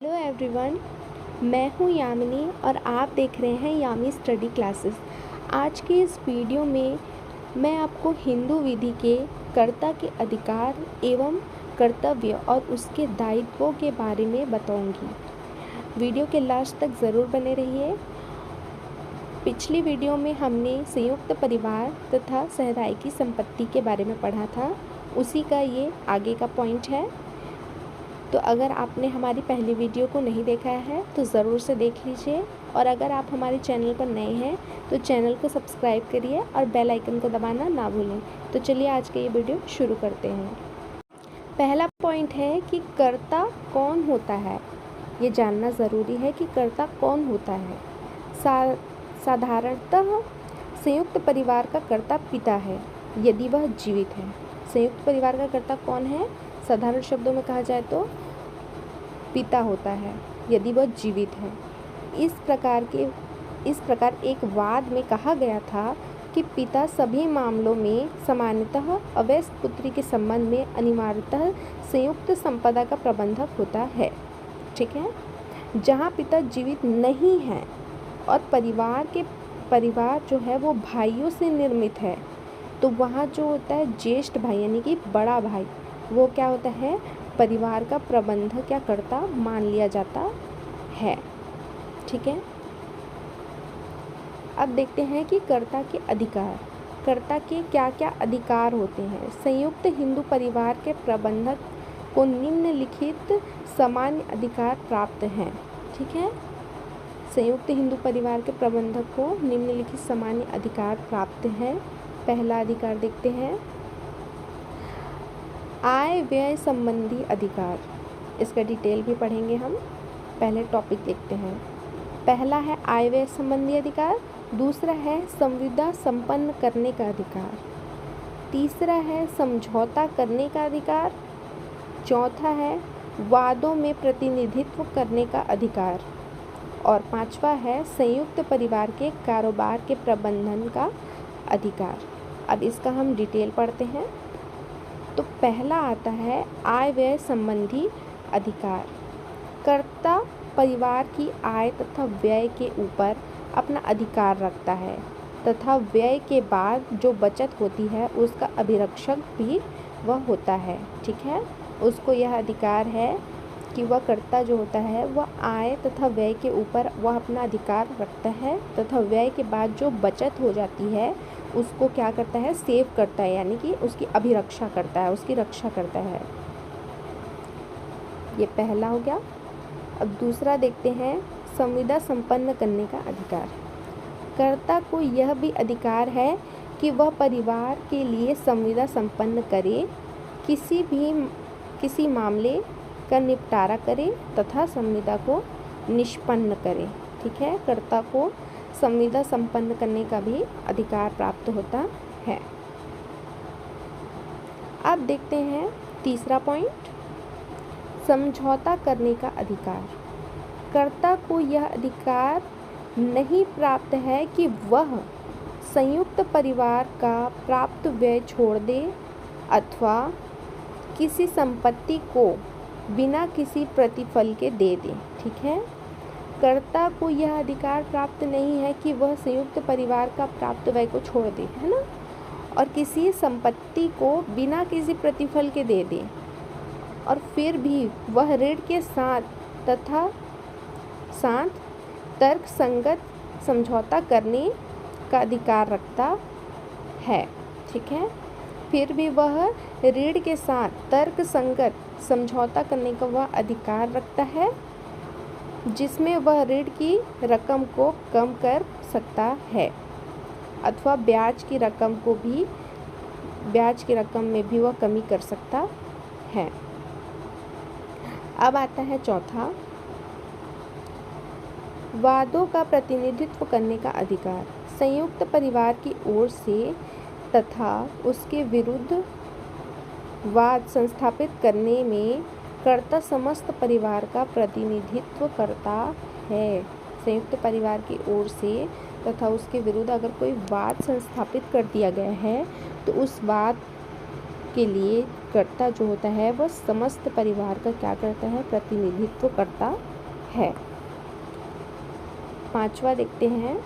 Hello everyone, मैं हूं यामिनी और आप देख रहे हैं यामी स्टडी क्लासेस। आज के इस वीडियो में मैं आपको हिंदू विधि के कर्ता के अधिकार एवं कर्तव्य और उसके दायित्वों के बारे में बताऊंगी। वीडियो के लास्ट तक ज़रूर बने रहिए। पिछली वीडियो में हमने संयुक्त परिवार तथा सहदायिकी संपत्ति के बारे में पढ़ा था, उसी का ये आगे का पॉइंट है। तो अगर आपने हमारी पहली वीडियो को नहीं देखा है तो ज़रूर से देख लीजिए, और अगर आप हमारे चैनल पर नए हैं तो चैनल को सब्सक्राइब करिए और बेल आइकन को दबाना ना भूलें। तो चलिए आज का ये वीडियो शुरू करते हैं। पहला पॉइंट है कि कर्ता कौन होता है। ये जानना ज़रूरी है कि कर्ता कौन होता है। साधारणतः संयुक्त परिवार का कर्ता पिता है यदि वह जीवित है। संयुक्त परिवार का कर्ता कौन है? साधारण शब्दों में कहा जाए तो पिता होता है यदि वह जीवित है। इस प्रकार एक वाद में कहा गया था कि पिता सभी मामलों में सामान्यतः अवयस्क पुत्री के संबंध में अनिवार्यतः संयुक्त संपदा का प्रबंधक होता है। ठीक है। जहाँ पिता जीवित नहीं है और परिवार जो है वो भाइयों से निर्मित है, तो वहाँ जो होता है ज्येष्ठ भाई यानी कि बड़ा भाई, वो क्या होता है? परिवार का प्रबंधक या कर्ता मान लिया जाता है। ठीक है। अब देखते हैं कि कर्ता के अधिकार। कर्ता के क्या क्या अधिकार होते हैं। संयुक्त हिंदू परिवार के प्रबंधक को निम्नलिखित सामान्य अधिकार प्राप्त हैं। ठीक है। संयुक्त हिंदू परिवार के प्रबंधक को निम्नलिखित सामान्य अधिकार प्राप्त हैं। पहला अधिकार देखते हैं, आय व्यय संबंधी अधिकार। इसका डिटेल भी पढ़ेंगे हम। पहले टॉपिक देखते हैं। पहला है आय व्यय संबंधी अधिकार, दूसरा है संविदा संपन्न करने का अधिकार, तीसरा है समझौता करने का अधिकार, चौथा है वादों में प्रतिनिधित्व करने का अधिकार, और पांचवा है संयुक्त परिवार के कारोबार के प्रबंधन का अधिकार। अब इसका हम डिटेल पढ़ते हैं। तो पहला आता है आय व्यय संबंधी अधिकार। कर्ता परिवार की आय तथा व्यय के ऊपर अपना अधिकार रखता है तथा व्यय के बाद जो बचत होती है उसका अभिरक्षक भी वह होता है। ठीक है। उसको यह अधिकार है कि वह कर्ता जो होता है वह आय तथा व्यय के ऊपर वह अपना अधिकार रखता है तथा व्यय के बाद जो बचत हो जाती है उसको क्या करता है? सेव करता है, यानी कि उसकी अभिरक्षा करता है, उसकी रक्षा करता है। ये पहला हो गया। अब दूसरा देखते हैं, संविदा संपन्न करने का अधिकार। कर्ता को यह भी अधिकार है कि वह परिवार के लिए संविदा संपन्न करे, किसी मामले का निपटारा करे तथा संविदा को निष्पन्न करे। ठीक है। कर्ता को संविदा संपन्न करने का भी अधिकार प्राप्त होता है। अब देखते हैं तीसरा पॉइंट, समझौता करने का अधिकार। कर्ता को यह अधिकार नहीं प्राप्त है कि वह संयुक्त परिवार का प्राप्त व्यय छोड़ दे अथवा किसी संपत्ति को बिना किसी प्रतिफल के दे दे। ठीक है। कर्ता को यह अधिकार प्राप्त नहीं है कि वह संयुक्त परिवार का प्राप्त व्यय को छोड़ दे, है ना, और किसी संपत्ति को बिना किसी प्रतिफल के दे दे, और फिर भी वह ऋण के साथ तर्क संगत समझौता करने का अधिकार रखता है। ठीक है। फिर भी वह ऋण के साथ तर्क संगत समझौता करने का वह अधिकार रखता है, जिसमें वह ऋण की रकम को कम कर सकता है अथवा ब्याज की रकम में भी वह कमी कर सकता है। अब आता है चौथा, वादों का प्रतिनिधित्व करने का अधिकार। संयुक्त परिवार की ओर से तथा उसके विरुद्ध वाद संस्थापित करने में कर्ता समस्त परिवार का प्रतिनिधित्व करता है। संयुक्त परिवार की ओर से तथा उसके विरुद्ध अगर कोई वाद संस्थापित कर दिया गया है तो उस वाद के लिए कर्ता जो होता है वह समस्त परिवार का क्या करता है, प्रतिनिधित्व करता है। 5वां देखते हैं,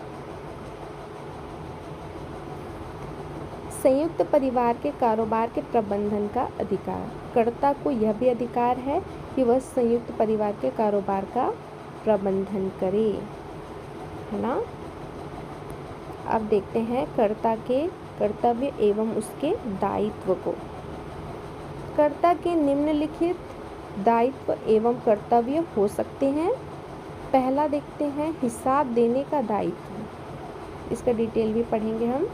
संयुक्त परिवार के कारोबार के प्रबंधन का अधिकार। कर्ता को यह भी अधिकार है कि वह संयुक्त परिवार के कारोबार का प्रबंधन करे, है ना। अब देखते हैं कर्ता के कर्तव्य एवं उसके दायित्व को। कर्ता के निम्नलिखित दायित्व एवं कर्तव्य हो सकते हैं। पहला देखते हैं, हिसाब देने का दायित्व, इसका डिटेल भी पढ़ेंगे हम।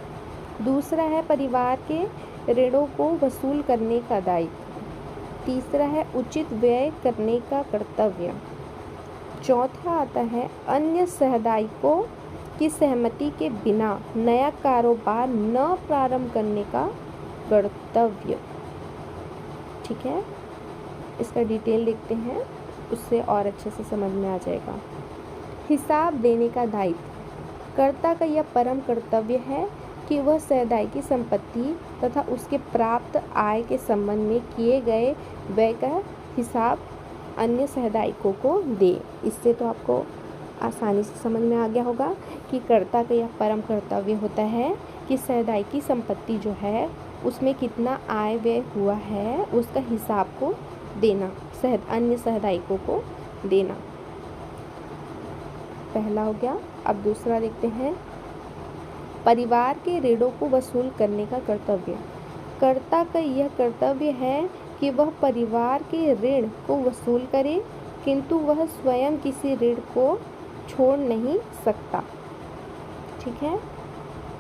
दूसरा है परिवार के ऋणों को वसूल करने का दायित्व। तीसरा है उचित व्यय करने का कर्तव्य। चौथा आता है अन्य सहदायियों की सहमति के बिना नया कारोबार न प्रारंभ करने का कर्तव्य। ठीक है, इसका डिटेल देखते हैं, उससे और अच्छे से समझ में आ जाएगा। हिसाब देने का दायित्व। कर्ता का यह परम कर्तव्य है कि वह सहदाई की संपत्ति तथा उसके प्राप्त आय के संबंध में किए गए व्यय का हिसाब अन्य सहदायियों को दे। इससे तो आपको आसानी से समझ में आ गया होगा कि कर्ता का यह परम कर्तव्य होता है कि सहदाई की संपत्ति जो है उसमें कितना आय व्यय हुआ है उसका हिसाब को देना, अन्य सहदायियों को देना। पहला हो गया। अब दूसरा देखते हैं, परिवार के ऋणों को वसूल करने का कर्तव्य। कर्ता का यह कर्तव्य है कि वह परिवार के ऋण को वसूल करे, किंतु वह स्वयं किसी ऋण को छोड़ नहीं सकता। ठीक है,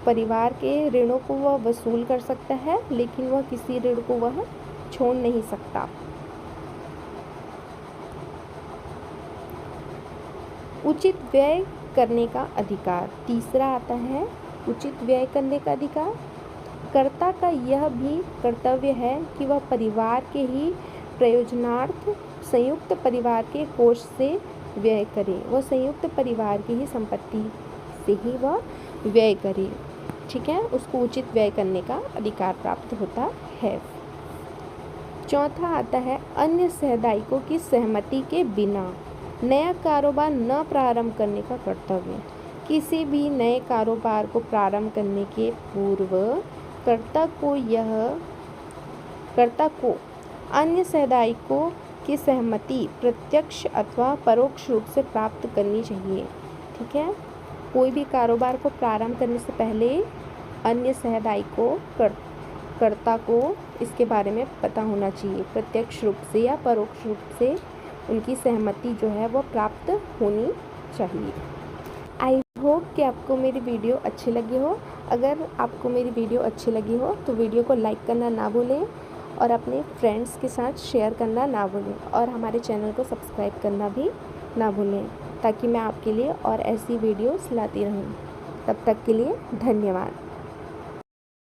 परिवार के ऋणों को वह वसूल कर सकता है लेकिन वह किसी ऋण को वह छोड़ नहीं सकता। उचित व्यय करने का अधिकार। तीसरा आता है उचित व्यय करने का अधिकार। कर्ता का यह भी कर्तव्य है कि वह परिवार के ही प्रयोजनार्थ संयुक्त परिवार के कोष से व्यय करे, वह संयुक्त परिवार की ही संपत्ति से ही वह व्यय करे। ठीक है, उसको उचित व्यय करने का अधिकार प्राप्त होता है। चौथा आता है अन्य सहदायियों की सहमति के बिना नया कारोबार न प्रारंभ करने का कर्तव्य। किसी भी नए कारोबार को प्रारंभ करने के पूर्व कर्ता को अन्य सहदायियों की सहमति प्रत्यक्ष अथवा परोक्ष रूप से प्राप्त करनी चाहिए। ठीक है, कोई भी कारोबार को प्रारंभ करने से पहले अन्य सहदायियों कर्ता को इसके बारे में पता होना चाहिए, प्रत्यक्ष रूप से या परोक्ष रूप से उनकी सहमति जो है वो प्राप्त होनी चाहिए। आई होप कि आपको मेरी वीडियो अच्छी लगी हो। अगर आपको मेरी वीडियो अच्छी लगी हो तो वीडियो को लाइक करना ना भूलें और अपने फ्रेंड्स के साथ शेयर करना ना भूलें और हमारे चैनल को सब्सक्राइब करना भी ना भूलें ताकि मैं आपके लिए और ऐसी वीडियोस लाती रहूं। तब तक के लिए धन्यवाद।